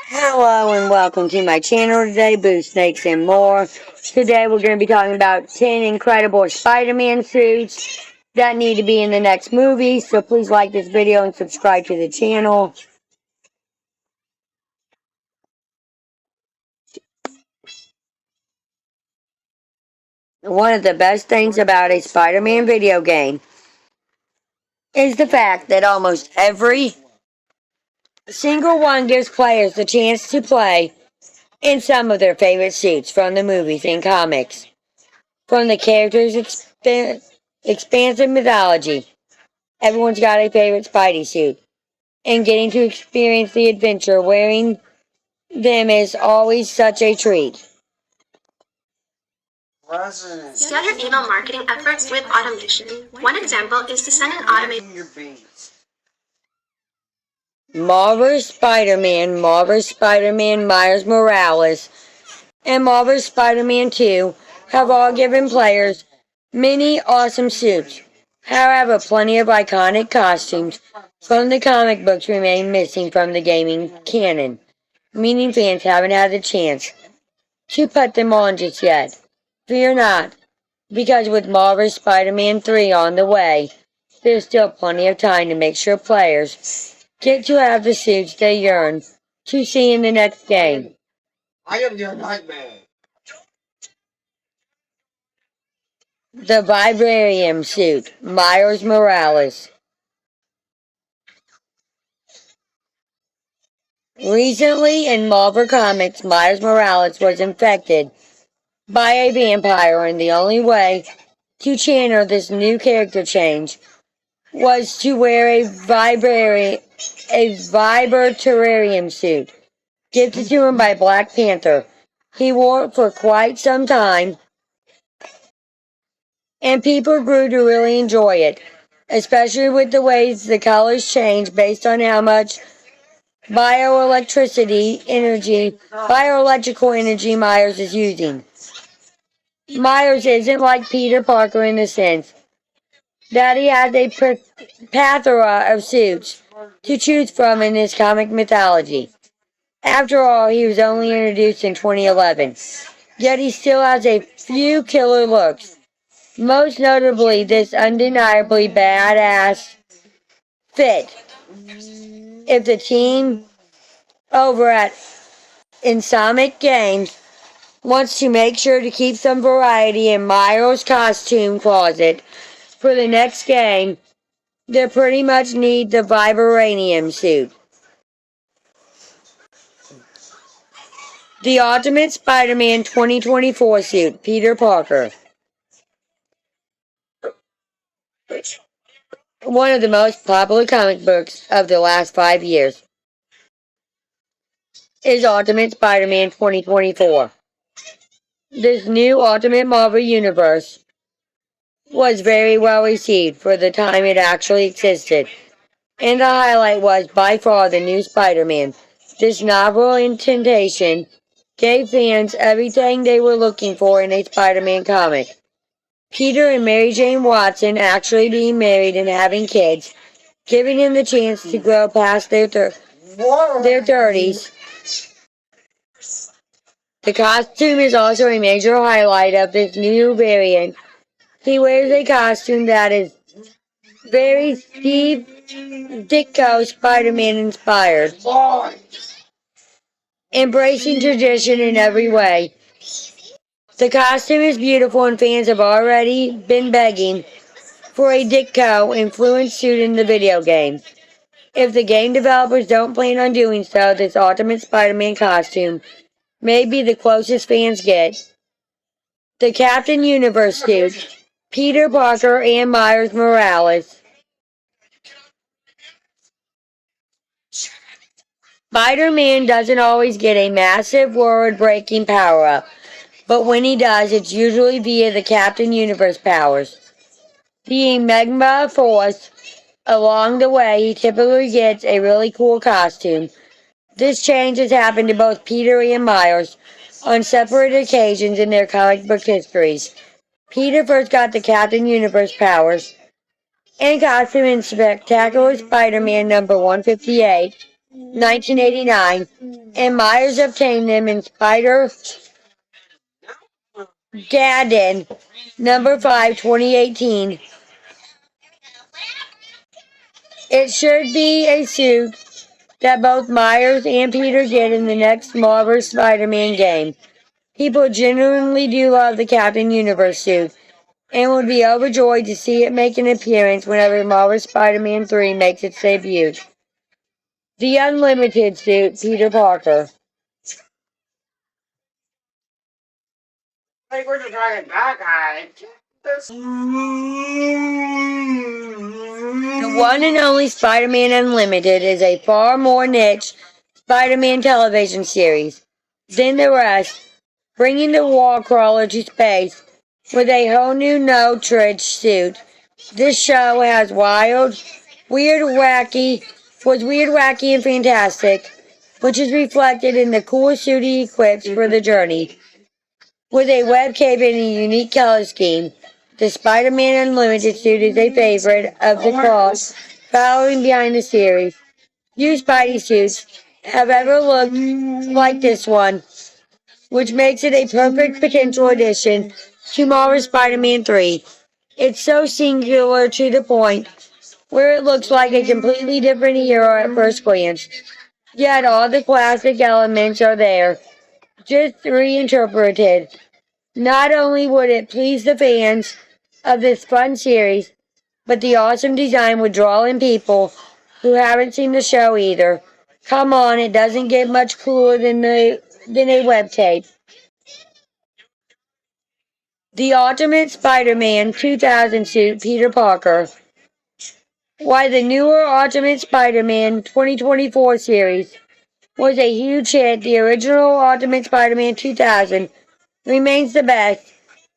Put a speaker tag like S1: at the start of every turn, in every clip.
S1: Hello and welcome to my channel today, Boo Snakes and More. Today we're going to be talking about 10 incredible Spider-Man suits that need to be in the next movie. So please like this video and subscribe to the channel. One of the best things about a Spider-Man video game is the fact that almost every single one gives players the chance to play in some of their favorite suits from the movies and comics. From the characters' expansive mythology, everyone's got a favorite Spidey suit, and getting to experience the adventure wearing them is always such a treat.
S2: Scale your email marketing efforts with automation. One example is to send an automated
S1: Marvel's Spider-Man, Marvel's Spider-Man Miles Morales, and Marvel's Spider-Man 2 have all given players many awesome suits. However, plenty of iconic costumes from the comic books remain missing from the gaming canon, meaning fans haven't had the chance to put them on just yet. Fear not, because with Marvel's Spider-Man 3 on the way, there's still plenty of time to make sure players get to have the suits they yearn to see in the next game.
S3: I am your nightmare.
S1: The Vibranium suit, Miles Morales. Recently in Marvel Comics, Miles Morales was infected by a vampire, and the only way to channel this new character change was to wear a Vibranium suit, gifted to him by Black Panther. He wore it for quite some time, and people grew to really enjoy it, especially with the ways the colors change based on how much bioelectrical energy Myers is using. Myers isn't like Peter Parker in the sense that he has a plethora of suits to choose from in this comic mythology. After all, he was only introduced in 2011, yet he still has a few killer looks. Most notably, this undeniably badass fit. If the team over at Insomniac Games wants to make sure to keep some variety in Miles' costume closet for the next game, they pretty much need the Vibranium suit. The Ultimate Spider-Man 2024 suit, Peter Parker. One of the most popular comic books of the last 5 years is Ultimate Spider-Man 2024. This new Ultimate Marvel Universe was very well received for the time it actually existed, and the highlight was by far the new Spider-Man. This novel indentation gave fans everything they were looking for in a Spider-Man comic. Peter and Mary Jane Watson actually being married and having kids, giving them the chance to grow past their 30s. The costume is also a major highlight of this new variant. He wears a costume that is very Steve Ditko Spider-Man inspired, embracing tradition in every way. The costume is beautiful, and fans have already been begging for a Ditko influenced suit in the video game. If the game developers don't plan on doing so, this Ultimate Spider-Man costume may be the closest fans get. The Captain Universe suit, Peter Parker and Miles Morales. Spider-Man doesn't always get a massive world-breaking power-up, but when he does, it's usually via the Captain Universe powers. Being Magma Force, along the way, he typically gets a really cool costume. This change has happened to both Peter and Miles on separate occasions in their comic book histories. Peter first got the Captain Universe powers and costume in Spectacular Spider-Man number 158, 1989, and Myers obtained them in Spider Gaddon number 5, 2018. It should be a suit that both Myers and Peter get in the next Marvel Spider-Man game. People genuinely do love the Captain Universe suit, and would be overjoyed to see it make an appearance whenever Marvel Spider-Man 3 makes its debut. The Unlimited suit, Peter Parker.
S3: Like, we're just trying that guy.
S1: The one and only Spider-Man Unlimited is a far more niche Spider-Man television series than the rest, bringing the Wallcrawler to space with a whole new no-trudge suit. This show has weird, wacky, and fantastic, which is reflected in the cool suit he equips for the journey. With a web cape and a unique color scheme, the Spider-Man Unlimited suit is a favorite of the cause following behind the series. Few Spidey suits have ever looked like this one, which makes it a perfect potential addition to Marvel's Spider-Man 3. It's so singular to the point where it looks like a completely different hero at first glance. Yet all the classic elements are there, just reinterpreted. Not only would it please the fans of this fun series, but the awesome design would draw in people who haven't seen the show either. Come on, it doesn't get much cooler than a web tape. The Ultimate Spider-Man 2000 suit, Peter Parker. Why the newer Ultimate Spider-Man 2024 series was a huge hit, the original Ultimate Spider-Man 2000 remains the best.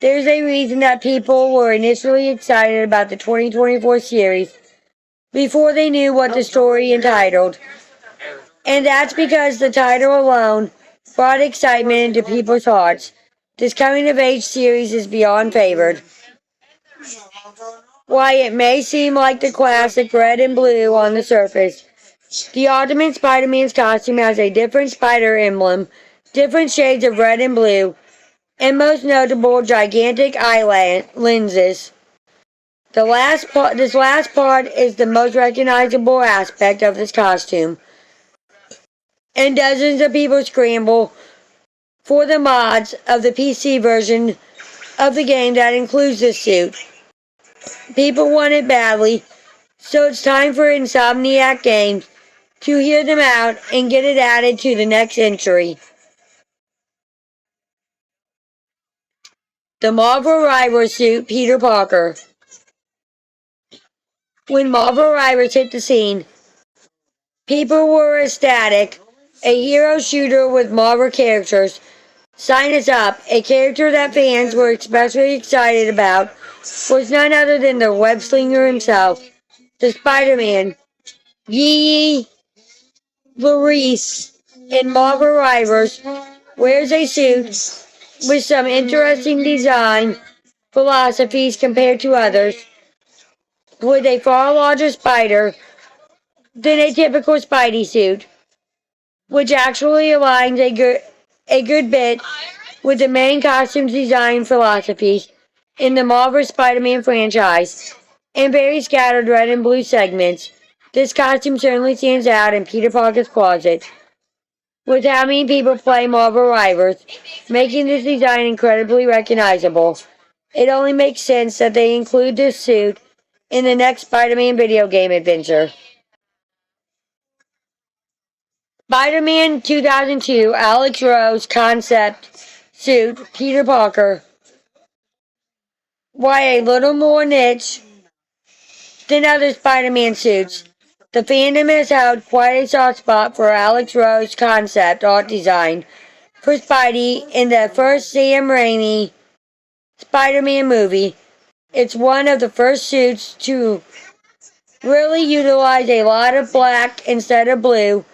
S1: There's a reason that people were initially excited about the 2024 series before they knew what the story entitled. And that's because the title alone brought excitement into people's hearts. This coming of age series is beyond favored. Why it may seem like the classic red and blue on the surface, the Ultimate Spider-Man's costume has a different spider emblem, different shades of red and blue, and most notable, gigantic eye lenses. This last part is the most recognizable aspect of this costume, and dozens of people scramble for the mods of the PC version of the game that includes this suit. People want it badly, so it's time for Insomniac Games to hear them out and get it added to the next entry. The Marvel Rivals suit, Peter Parker. When Marvel Rivals hit the scene, people were ecstatic. A hero shooter with Marvel characters. Sign us up. A character that fans were especially excited about was none other than the web slinger himself, the Spider-Man. Yee Varese in Marvel Rivals wears a suit with some interesting design philosophies compared to others, with a far larger spider than a typical Spidey suit, which actually aligns a good bit with the main costume's design philosophies in the Marvel Spider-Man franchise, and very scattered red and blue segments. This costume certainly stands out in Peter Parker's closet, with how many people play Marvel Rivals, making this design incredibly recognizable. It only makes sense that they include this suit in the next Spider-Man video game adventure. Spider-Man 2002 Alex Ross concept suit, Peter Parker. Why a little more niche than other Spider-Man suits, the fandom has held quite a soft spot for Alex Ross concept art design for Spidey in the first Sam Raimi Spider-Man movie. It's one of the first suits to really utilize a lot of black instead of blue,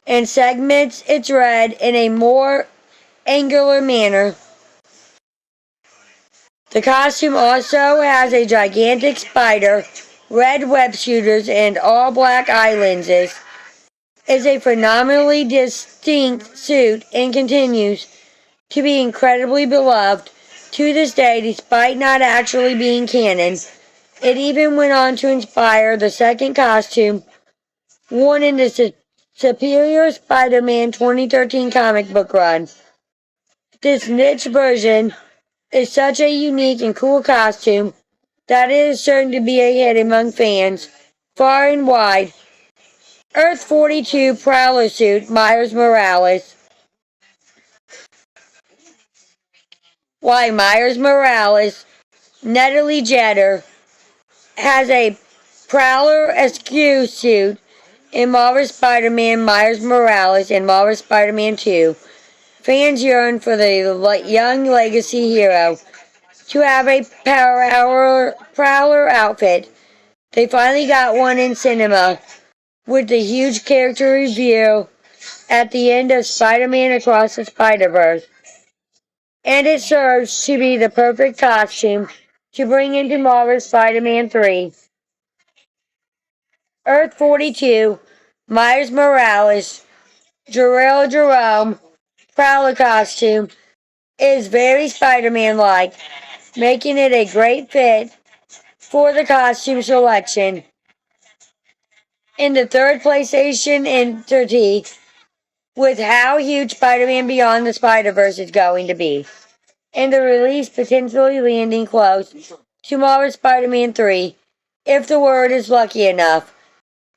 S1: and segments its red in a more angular manner. The costume also has a gigantic spider, red web shooters, and all black eye lenses. is a phenomenally distinct suit and continues to be incredibly beloved to this day despite not actually being canon. It even went on to inspire the second costume worn in the Superior Spider-Man 2013 comic book run. This niche version is such a unique and cool costume that it is certain to be a hit among fans far and wide. Earth 42 Prowler suit Miles Morales. Why Miles Morales, Natalie Jeter, has a Prowler SQ suit in Marvel Spider-Man Miles Morales and Marvel Spider-Man 2. Fans yearn for the young legacy hero to have a Prowler outfit. They finally got one in cinema with the huge character reveal at the end of Spider-Man Across the Spider-Verse. And it serves to be the perfect costume to bring into Marvel's Spider-Man 3. Earth 42, Miles Morales, Jarrell Jerome, Prowler costume is very Spider-Man-like, making it a great fit for the costume selection. In the third PlayStation entity, with how huge Spider-Man Beyond the Spider-Verse is going to be, and the release potentially landing close to Marvel Spider-Man 3, if the word is lucky enough.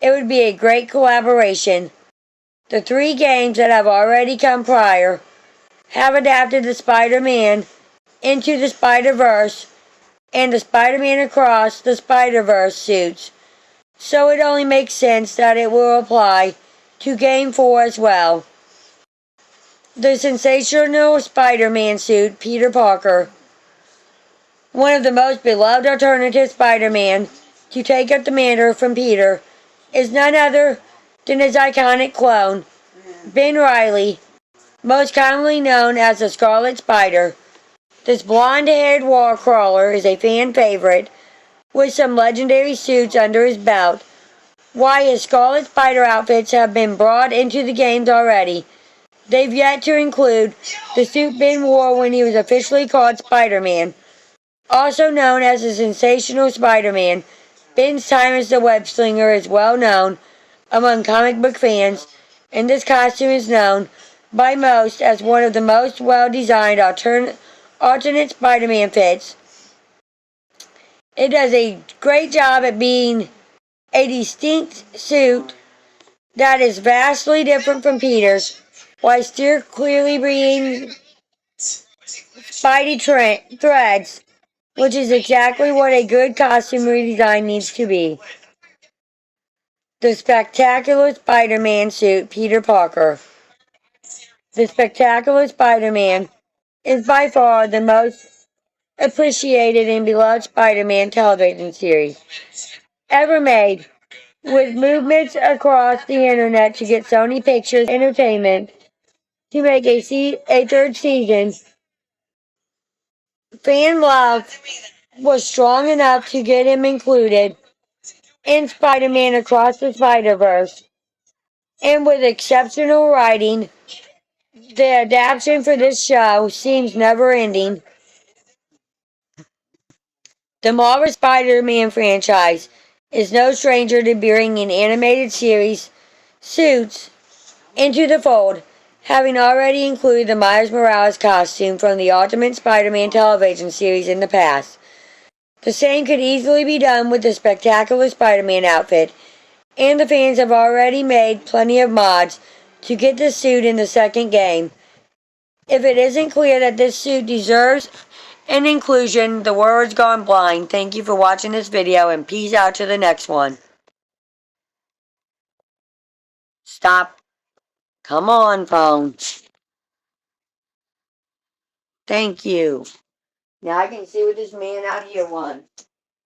S1: It would be a great collaboration. The three games that have already come prior have adapted the Spider-Man into the Spider-Verse and the Spider-Man Across the Spider-Verse suits, so it only makes sense that it will apply to Game 4 as well. The sensational Spider-Man suit, Peter Parker, one of the most beloved alternative Spider-Man to take up the mantle from Peter, is none other than his iconic clone, Ben Reilly, most commonly known as the Scarlet Spider. This blonde-haired wall crawler is a fan favorite with some legendary suits under his belt. Why his Scarlet Spider outfits have been brought into the games already. They've yet to include the suit Ben wore when he was officially called Spider-Man. Also known as the Sensational Spider-Man, Ben's time as the Web Slinger is well known among comic book fans, and this costume is known by most as one of the most well-designed alternate Spider-Man fits. It does a great job at being a distinct suit that is vastly different from Peter's, while still clearly bringing Spidey threads, which is exactly what a good costume redesign needs to be. The Spectacular Spider-Man suit, Peter Parker. The Spectacular Spider-Man is by far the most appreciated and beloved Spider-Man television series ever made, with movements across the internet to get Sony Pictures Entertainment to make a third season. Fan love was strong enough to get him included in Spider-Man Across the Spider-Verse, and with exceptional writing, the adaptation for this show seems never-ending. The Marvel Spider-Man franchise is no stranger to bringing animated series suits into the fold, having already included the Miles Morales costume from the Ultimate Spider-Man television series in the past. The same could easily be done with the Spectacular Spider-Man outfit, and the fans have already made plenty of mods to get the suit in the second game. If it isn't clear that this suit deserves an inclusion, the word's gone blind. Thank you for watching this video and peace out to the next one. Stop. Come on, phone. Thank you. Now I can see what this man out here wants.